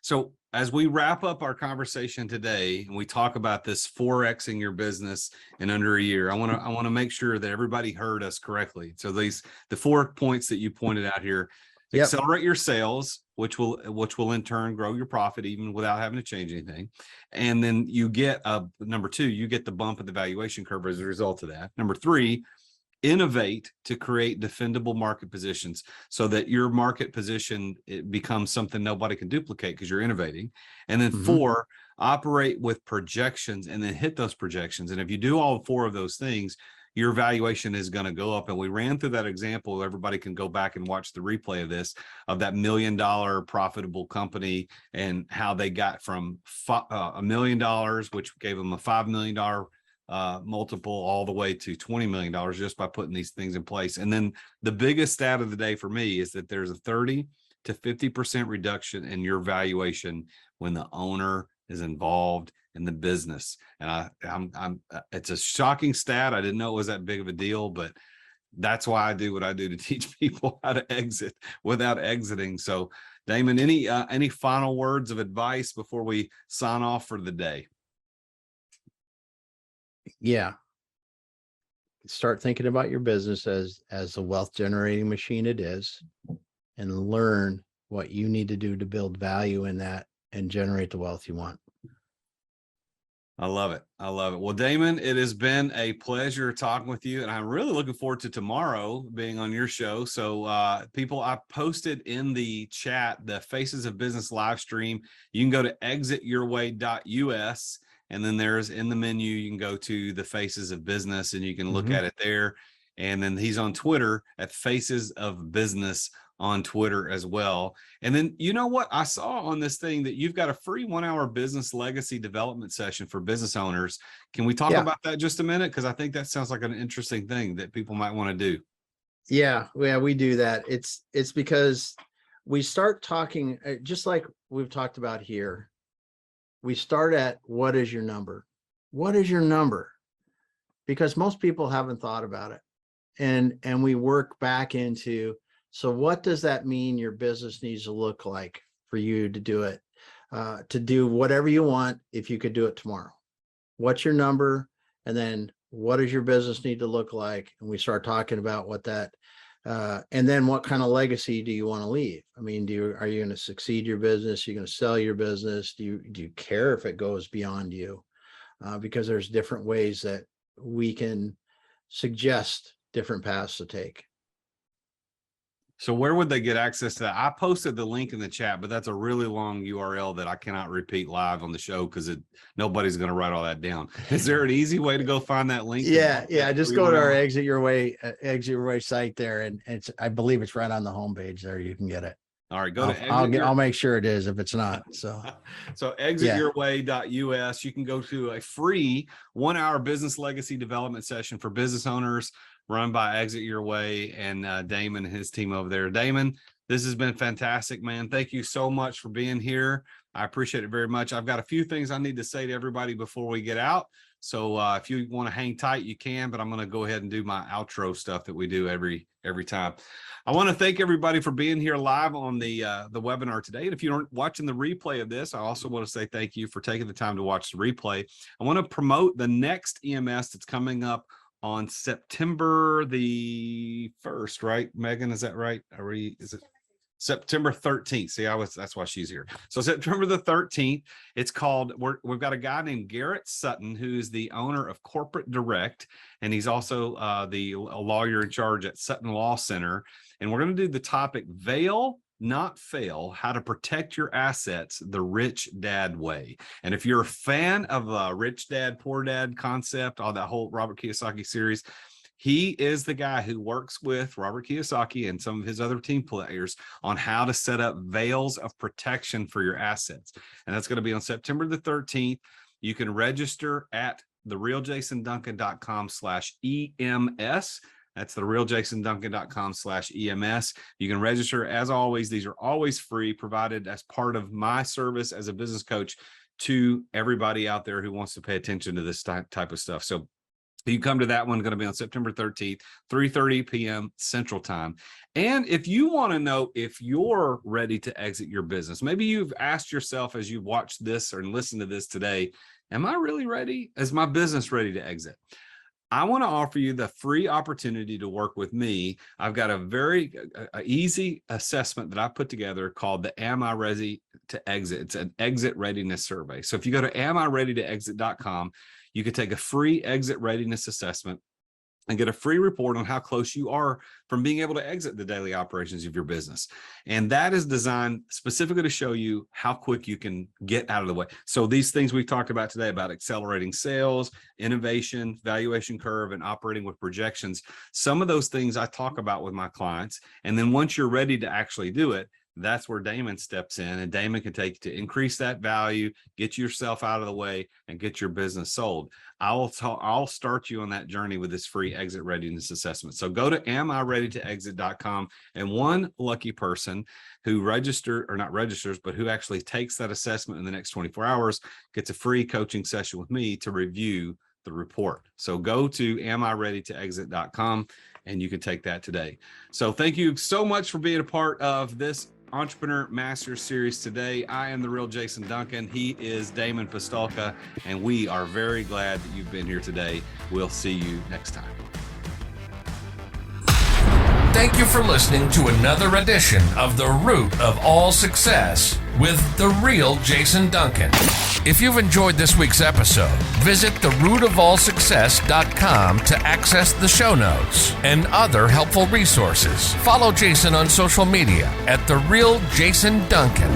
So as we wrap up our conversation today, and we talk about this 4Xing your business in under a year, I want to make sure that everybody heard us correctly. So the 4 points that you pointed out here: accelerate your sales, which will in turn grow your profit even without having to change anything. And then you get number 2, you get the bump in the valuation curve as a result of that. Number 3, innovate to create defendable market positions so that your market position, it becomes something nobody can duplicate because you're innovating. And then 4, operate with projections and then hit those projections. And if you do all 4 of those things, your valuation is going to go up. And we ran through that example. Everybody can go back and watch the replay of this, of that $1 million profitable company and how they got from $1 million, which gave them a $5 million multiple, all the way to $20 million just by putting these things in place. And then the biggest stat of the day for me is that there's a 30 to 50% reduction in your valuation when the owner is involved in the business. And it's a shocking stat. I didn't know it was that big of a deal, but that's why I do what I do, to teach people how to exit without exiting. So Damon, any final words of advice before we sign off for the day? Yeah. Start thinking about your business as a wealth generating machine it is, and learn what you need to do to build value in that and generate the wealth you want. I love it. I love it. Well, Damon, it has been a pleasure talking with you, and I'm really looking forward to tomorrow being on your show. So people, I posted in the chat the Faces of Business live stream. You can go to exityourway.us, and then there's in the menu, you can go to the Faces of Business and you can look at it there. And then he's on Twitter at Faces of Business on Twitter as well. And then, you know what? I saw on this thing that you've got a free 1-hour business legacy development session for business owners. Can we talk about that just a minute? Because I think that sounds like an interesting thing that people might want to do. Yeah, we do that. It's because we start talking, just like we've talked about here. We start at, what is your number? What is your number? Because most people haven't thought about it. And we work back into, so what does that mean your business needs to look like for you to do it, to do whatever you want if you could do it tomorrow? What's your number? And then what does your business need to look like? And we start talking about what that, and then what kind of legacy do you want to leave? I mean, are you going to succeed your business? Are you going to sell your business? Do you care if it goes beyond you? Because there's different ways that we can suggest different paths to take. So where would they get access to that? I posted the link in the chat, but that's a really long URL that I cannot repeat live on the show because nobody's going to write all that down. Is there an easy way to go find that link? Yeah. Just go to our Exit Your Way site there, and I believe it's right on the homepage there. You can get it. All right, go to I'll make sure it is if it's not. So exityourway.us. You can go to a free 1-hour business legacy development session for business owners, run by Exit Your Way and Damon and his team over there. Damon, this has been fantastic, man. Thank you so much for being here. I appreciate it very much. I've got a few things I need to say to everybody before we get out. So if you want to hang tight, you can, but I'm going to go ahead and do my outro stuff that we do every time. I want to thank everybody for being here live on the webinar today. And if you aren't watching the replay of this, I also want to say thank you for taking the time to watch the replay. I want to promote the next EMS that's coming up on September the 1st, right? Megan, is that right? Is it September 13th? See, that's why she's here. So September the 13th, it's called, we've got a guy named Garrett Sutton, who's the owner of Corporate Direct. And he's also a lawyer in charge at Sutton Law Center. And we're going to do the topic, Veil, Not Fail, How to Protect Your Assets the Rich Dad Way. And if you're a fan of Rich Dad, Poor Dad concept, all that whole Robert Kiyosaki series, he is the guy who works with Robert Kiyosaki and some of his other team players on how to set up veils of protection for your assets. And that's going to be on September the 13th. You can register at therealjasonduncan.com/EMS. That's therealjasonduncan.com/EMS. You can register. As always, these are always free, provided as part of my service as a business coach to everybody out there who wants to pay attention to this type of stuff. So you come to that one, going to be on September 13th, 3:30 p.m. Central Time. And if you want to know if you're ready to exit your business, maybe you've asked yourself as you've watched this or listened to this today, am I really ready? Is my business ready to exit? I want to offer you the free opportunity to work with me. I've got a very easy assessment that I put together called the Am I Ready to Exit? It's an exit readiness survey. So if you go to amireadytoexit.com, you can take a free exit readiness assessment and get a free report on how close you are from being able to exit the daily operations of your business. And that is designed specifically to show you how quick you can get out of the way. So these things we've talked about today about accelerating sales, innovation, valuation curve, and operating with projections, some of those things I talk about with my clients. And then once you're ready to actually do it, that's where Damon steps in, and Damon can take you to increase that value, get yourself out of the way, and get your business sold. I'll start you on that journey with this free exit readiness assessment. So go to amireadytoexit.com, and one lucky person who not registers, but who actually takes that assessment in the next 24 hours gets a free coaching session with me to review the report. So go to amireadytoexit.com and you can take that today. So thank you so much for being a part of this Entrepreneur Masters series today. I am the real Jason Duncan. He is Damon Pistolka, and we are very glad that you've been here today. We'll see you next time. Thank you for listening to another edition of The Root of All Success with the real Jason Duncan. If you've enjoyed this week's episode, visit therootofallsuccess.com to access the show notes and other helpful resources. Follow Jason on social media at The Real Jason Duncan.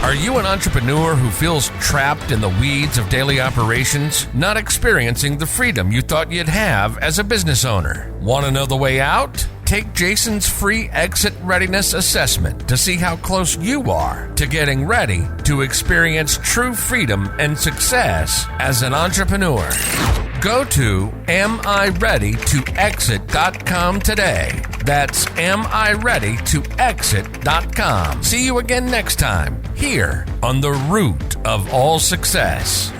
Are you an entrepreneur who feels trapped in the weeds of daily operations, not experiencing the freedom you thought you'd have as a business owner? Want to know the way out? Take Jason's free exit readiness assessment to see how close you are to getting ready to experience true freedom and success as an entrepreneur. Go to amireadytoexit.com today. That's amireadytoexit.com. See you again next time here on The Root of All Success.